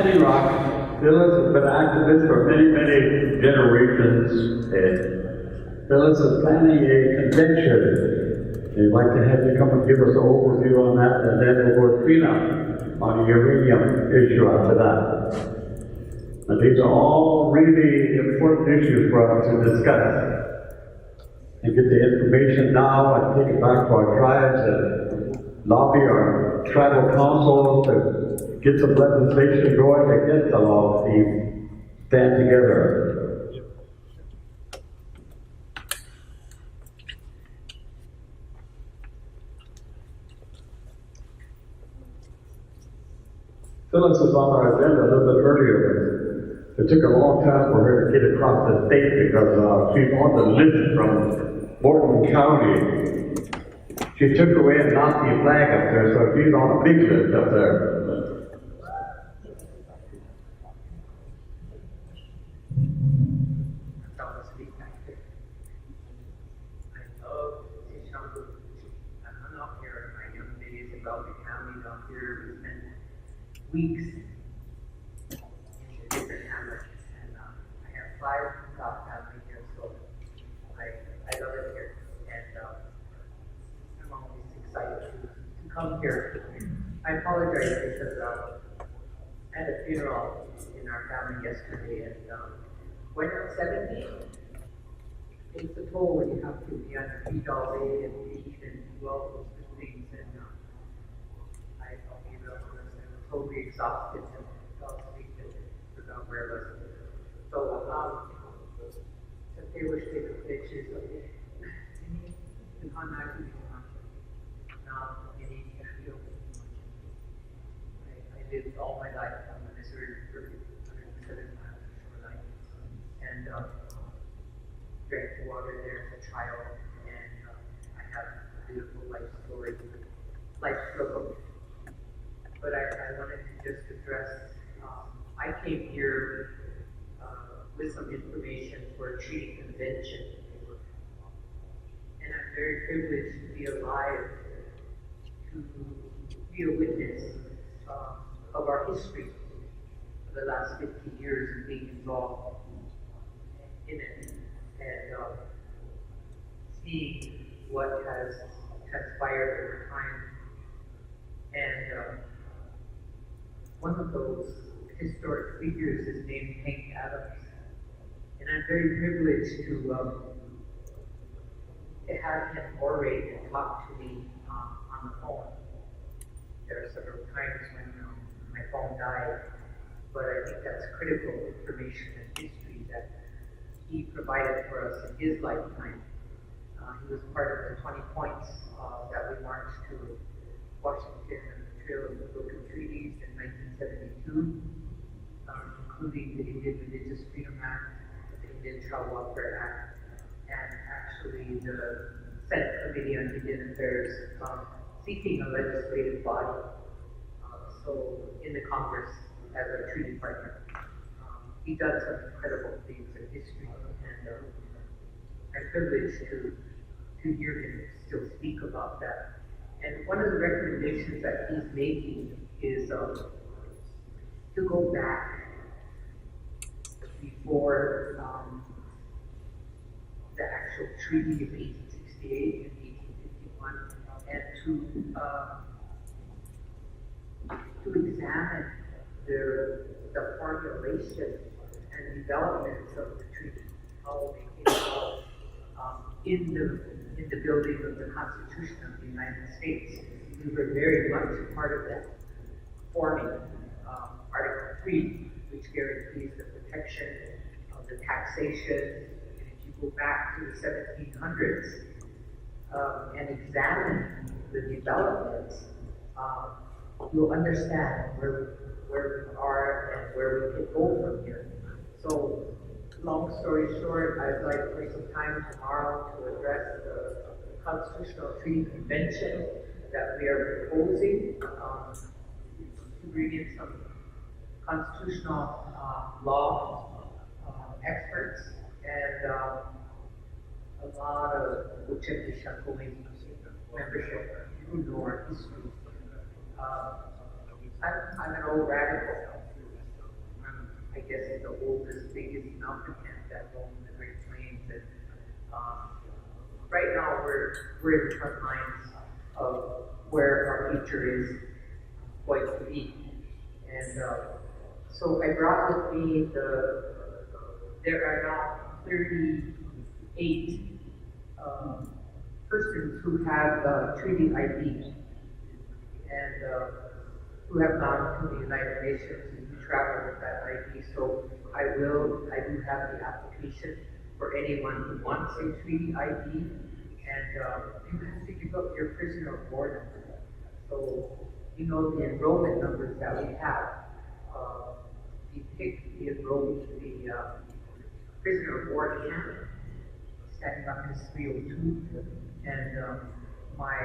Rock, Phyllis has been activist for many generations, and Phyllis is planning a convention. They'd like to have you come and give us an overview on that, and then we'll go to Trina on the uranium issue after that. And these are all really important issues for us to discuss. And get the information now and take it back to our tribes and lobby our tribal councils to get some legislation going against the law team, stand together. Phyllis was on our agenda a little bit earlier. It took a long time for her to get across the state because she's on the list from Morton County. She took away a Nazi flag up there, so she's on a big list up there. Weeks in different hamlets, and I have 5 top family here, so I love it here, and I'm always excited to come here. I apologize because I had a funeral in our family yesterday, and when I'm 70, it's a toll when you have to be on your feet all day and eat and do all those good things, and I'll be real honest. Totally exhausted and fell asleep and forgot where I was. So, to pay wish they could pictures of it. And I'm not doing much. Now, you need to feel I lived all my life on the Missouri River, 107 miles of shoreline, and drank the water there as a child, and I have a beautiful life story, life struggle. But I wanted to just address, I came here with some information for a treaty convention. And I'm very privileged to be alive to be a witness of our history for the last 50 years and being involved in it. And seeing what has transpired over time. And one of those historic figures is named Hank Adams. And I'm very privileged to have him orate and talk to me on the phone. There are several times when my phone died, but I think that's critical information and history that he provided for us in his lifetime. He was part of the 20 points that we marched to Washington and the Trail of Broken Treaties in 1972, including the Indian Religious Freedom Act, the Indian Child Welfare Act, and actually the Senate Committee on Indian Affairs seeking a legislative body, so in the Congress as a treaty partner. He does some incredible things in history, and I'm privileged to hear him still speak about that. And one of the recommendations that he's making is to go back before the actual treaty of 1868 and 1851, and to examine the formulation and developments of the treaty, how they came about in the building of the Constitution of the United States. We were very much a part of that, forming Article 3, which guarantees the protection of the taxation. And if you go back to the 1700s and examine the developments, you'll understand where we are and where we can go from here. So, long story short, I'd like for some time tomorrow to address the Constitutional Treaty Convention that we are proposing to bring in some constitutional law experts and a lot of Oceti Sakowin membership who know our history. I'm an old radical, we're in the front lines of where our future is going to be. And so I brought with me there are now 38 persons who have treaty ID and who have gone to the United Nations and who travel with that ID. So I do have the application for anyone who wants a treaty ID, and you have to give up your prisoner of war number. So you know the enrollment numbers that we have. You pick the prisoner of war camp, standing up is 302, and my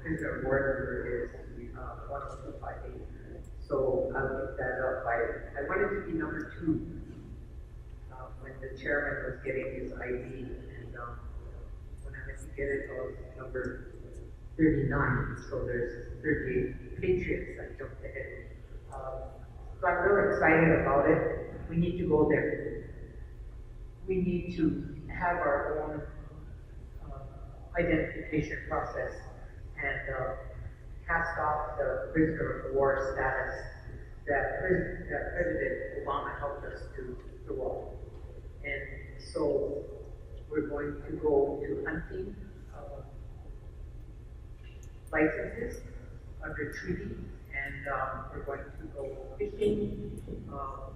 prisoner of war number is 10258. So I'll look that up. I wanted to be number 2 when the chairman was getting his ID, and when I went to get it, I was number 39. So there's 38 patriots that jumped ahead. So I'm really excited about it. We need to go there. We need to have our own identification process and cast off the prisoner of war status that President Obama helped us to throw off. And so we're going to go to hunting licenses under treaty, and we're going to go fishing.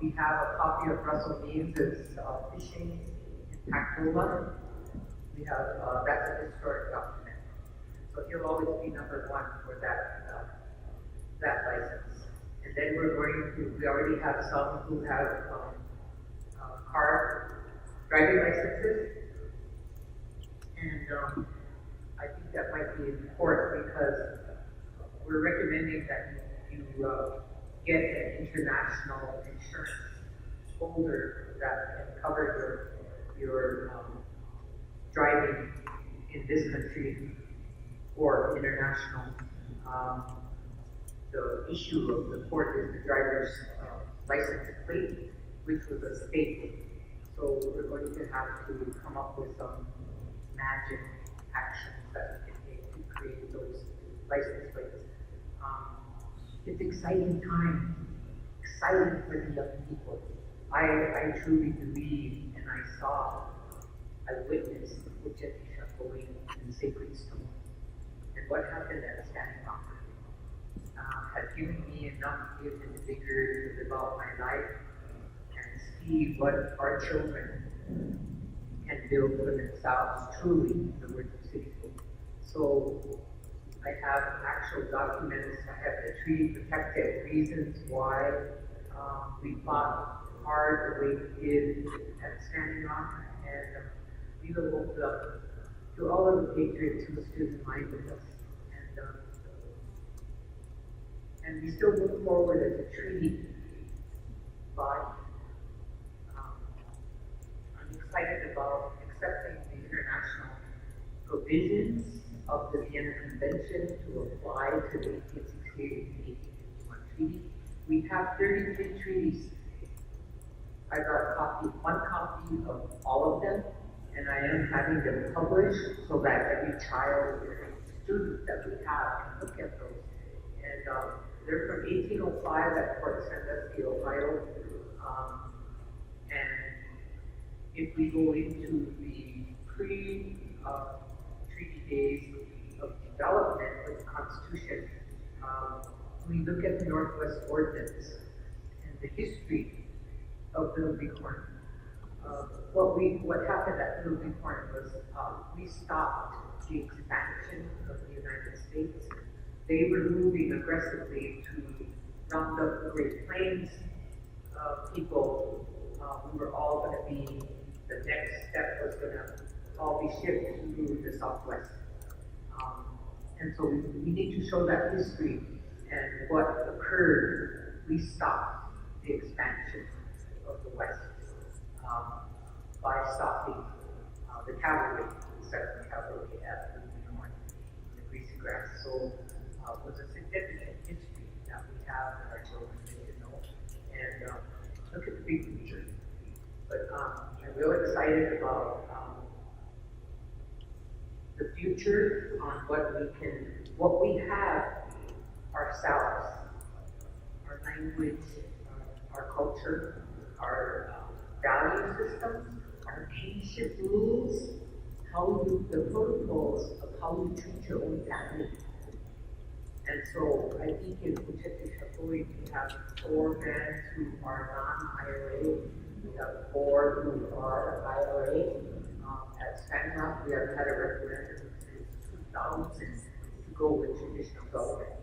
We have a copy of Russell Means' Fishing in Pactola. We have, that's a historic document. So he'll always be number 1 for that license. And then we already have some who have car driving licenses. And I think that might be important because we're recommending that you get an international insurance holder that can cover your driving in this country or international. The issue of the court is the driver's license plate, which was a state. So we're going to have to come up with some magic actions that we can take to create those license plates. It's exciting time, exciting for the young people. I truly believe, and I witnessed Oceti Sakowin in Sacred Stone. And what happened at Standing Rock has given me enough give and vigor to develop my life and see what our children can build for themselves, truly, in the words of City Folk. So I have actual documents. I have the treaty protected reasons why we fought hard the way we did at Standing Rock, and we will open up to all of the patriots who stood in line with us. And we still look forward as a treaty body. I'm excited about accepting the international provisions of the Vienna Convention to apply to the 1868 and 1851 treaty. We have 33 treaties. I got one copy of all of them, and I am having them published so that every child, every student that we have can look at those. And they're from 1805 at Fort Sandusky, Ohio. And if we go into the pre-treaty days of development of the Constitution, we look at the Northwest Ordinance and the history of Little Bighorn. What happened at Little Bighorn was we stopped the expansion of the United States. They were moving aggressively to round up the Great Plains people. We were all going to be, the next step was going to all be shipped to the Southwest. And so we need to show that history and what occurred. We stopped the expansion of the West by stopping the cavalry, the 7th Cavalry at the North, the Greasy Grass. So it was a significant history that we have that our children need to know. And look at the big picture. But I'm real excited about the future, on what we have ourselves, our language, our culture, our value systems, our kinship rules, the protocols of how you treat your own family. And so I think in Oceti Sakowin we have 4 bands who are non-IRA, we have 4 who are IRA. At Spangler, we have had a referendum since 2000 to go with traditional government.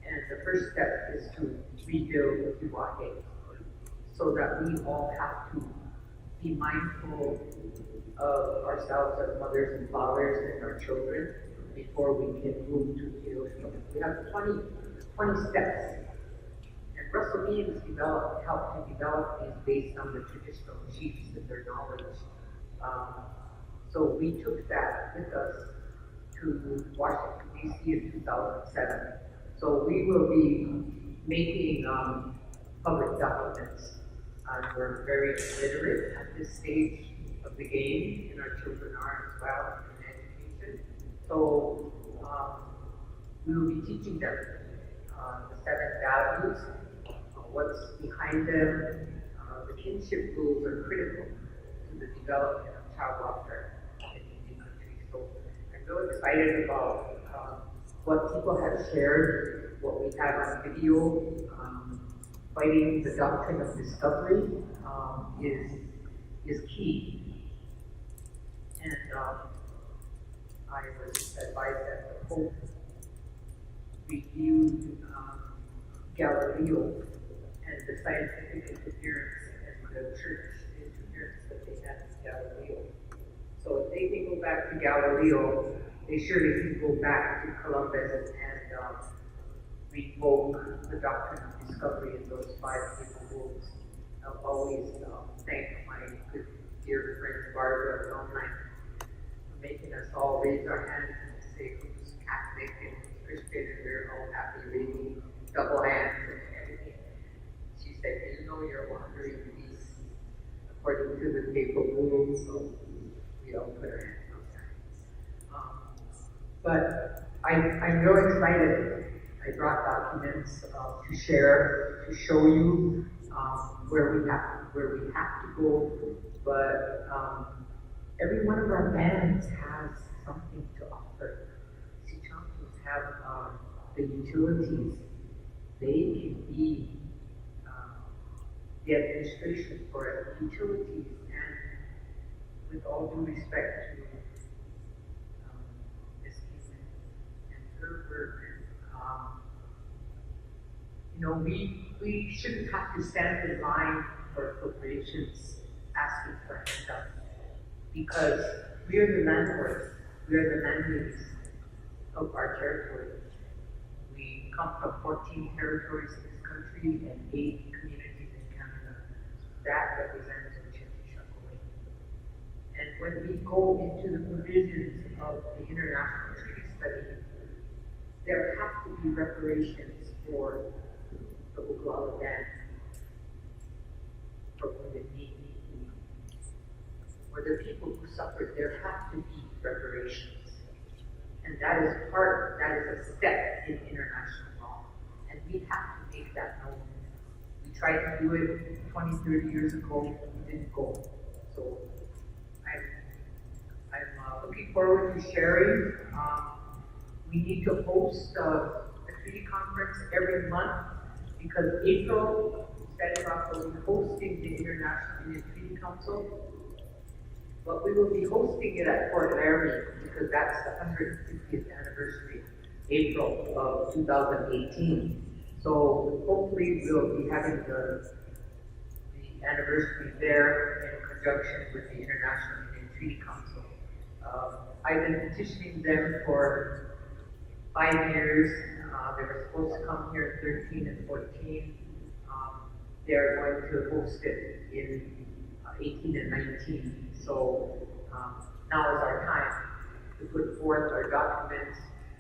And the first step is to rebuild Kiwahe, so that we all have to be mindful of ourselves as mothers and fathers and our children before we can move to Hiroshima. We have 20 steps. And Russell Means helped to develop these based on the traditional chiefs and their knowledge. So we took that with us to Washington, D.C. in 2007. So we will be making public documents. We're very literate at this stage of the game, and our children are as well in education. So we will be teaching them the 7 values, what's behind them. The kinship rules are critical to the development of child welfare in Indian countries. So I'm really excited about what people have shared, what we have on video. Fighting the doctrine of discovery is key. And I was advised that the Pope reviewed Galileo and the scientific interference and the church interference that they had with Galileo. So if they can go back to Galileo, they surely can go back to Columbus and revoke the doctrine of discovery in those 5 people rules. I'll always thank my good dear friend Barbara online for making us all raise our hands and say who's Catholic and who's Christian, and we're all happy raising double hands and everything. She said, you know you're wandering beast according to the papal rules, so we all put our hands on that. But I'm real excited. I brought documents to share, to show you where we have to go. But every one of our bands has something to offer. Sichampus have the utilities. They can be the administration for utilities, and with all due respect to Ms. Keeson and her work, we shouldn't have to stand in line for appropriations asking for handouts, because we are the landlords, we are the landladies of our territory. We come from 14 territories in this country and 8 communities in Canada. That represents Oceti Sakowin. And when we go into the provisions of the International Treaty Study, there have to be reparations for the Oglala Band, for Wounded Knee, for the people who suffered. There have to be reparations. And that is a step in international law. And we have to make that known. We tried to do it 20, 30 years ago, it didn't go. So I'm looking forward to sharing. We need to host a treaty conference every month, because April, Stanislav will be hosting the International Indian Treaty Council. But we will be hosting it at Fort Laramie, because that's the 150th anniversary, April of 2018. So hopefully we'll be having the anniversary there in conjunction with the International Indian Treaty Council. I've been petitioning them for 5 years. They were supposed to come here in 13 and 14. They're going to host it in 18 and 19. So now is our time to put forth our documents.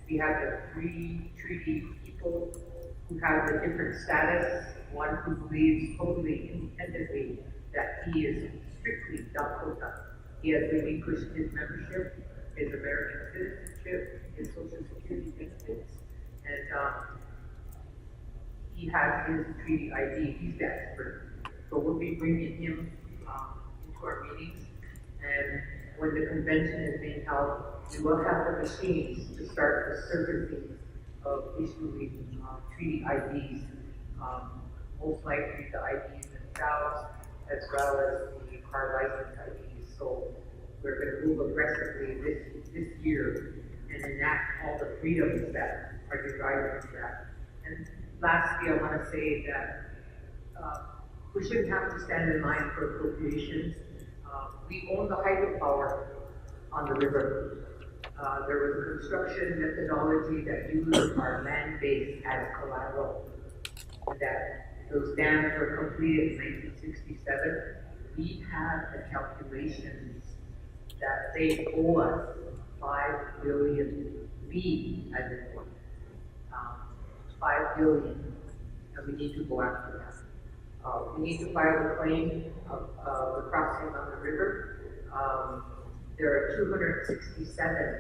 We have the 3 treaty people who have a different status. One who believes totally independently that he is strictly Dakota. He has relinquished his membership. his American citizenship, his Social Security benefits, and he has his treaty ID. He's the expert. So we'll be bringing him into our meetings. And when the convention is being held, we will have the machines to start the surfacing of issuing treaty IDs. Most likely the IDs themselves, as well as the car license IDs. So we're going to move aggressively this year and enact all the freedoms that are derived from that. And lastly, I want to say that we shouldn't have to stand in line for appropriations. We own the hydropower on the river. There was a construction methodology that used our land base as collateral. That those dams were completed in 1967. We have the calculations that they owe us $5 billion. We, as in one, $5 billion, and we need to go after that. We need to file a claim of the crossing on the river. There are 267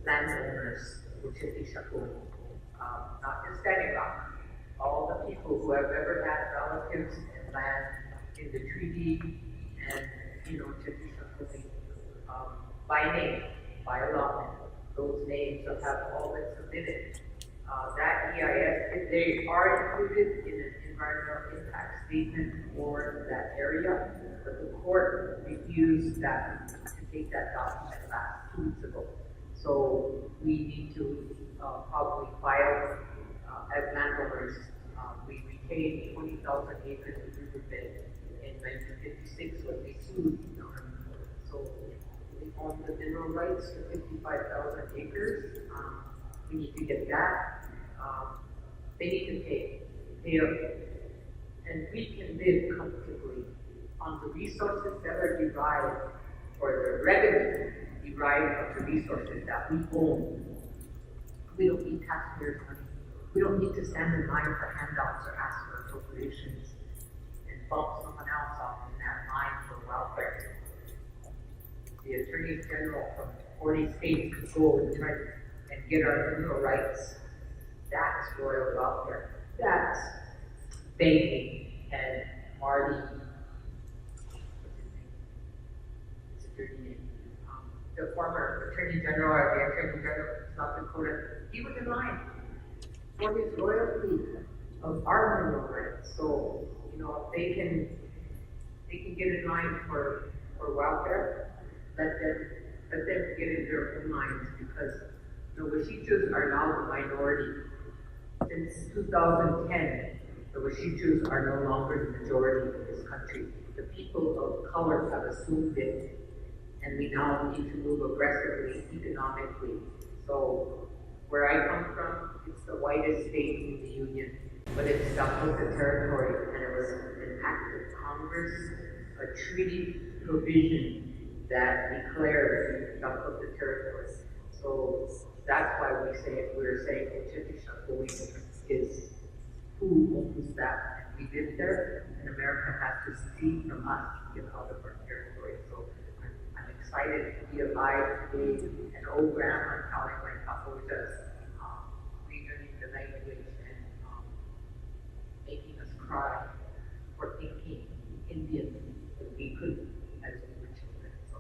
landowners in Oceti Sakowin, not just Standing Rock. All the people who have ever had relatives and land in the treaty and, Oceti Sakowin, by name, by allotment, those names have all been submitted. That EIS, they are included in an environmental impact statement for that area, but the court refused to take that document last 2 weeks ago. So we need to probably file as landowners. We retained 20,000 acres of riverbed in 1956 when we sued the Army. So we own the mineral rights to 55,000 acres. We need to get that. They need to pay up. And we can live comfortably on the resources that are derived, or the revenue derived from the resources that we own. We don't need taxpayers' money. We don't need to stand in line for handouts or ask for appropriations and bump someone else off in that line for welfare. The attorneys general from 40 states could go and try and get our mineral rights. That's royal welfare. That's banking and Marty, what's his name? The former attorney general or the attorney general of South Dakota, he was in line for his royalty of our mineral rights. So, if they can get in line for welfare, let them get in their own lines, because the Washichus are now the minority. Since 2010, the Washichus are no longer the majority in this country. The people of color have assumed it, and we now need to move aggressively economically. So, where I come from, it's the whitest state in the Union, but it's Dakota Territory, and it was an act of Congress, a treaty provision that declared Dakota Territory. So that's why we're saying Oceti Sakowin is who owns that. And we live there, and America has to secede from us to get out of our territory. So I'm excited to be alive today. An old grandma telling my Kapojas, relearning the language and making us cry for thinking Indian that we couldn't as we were children. So,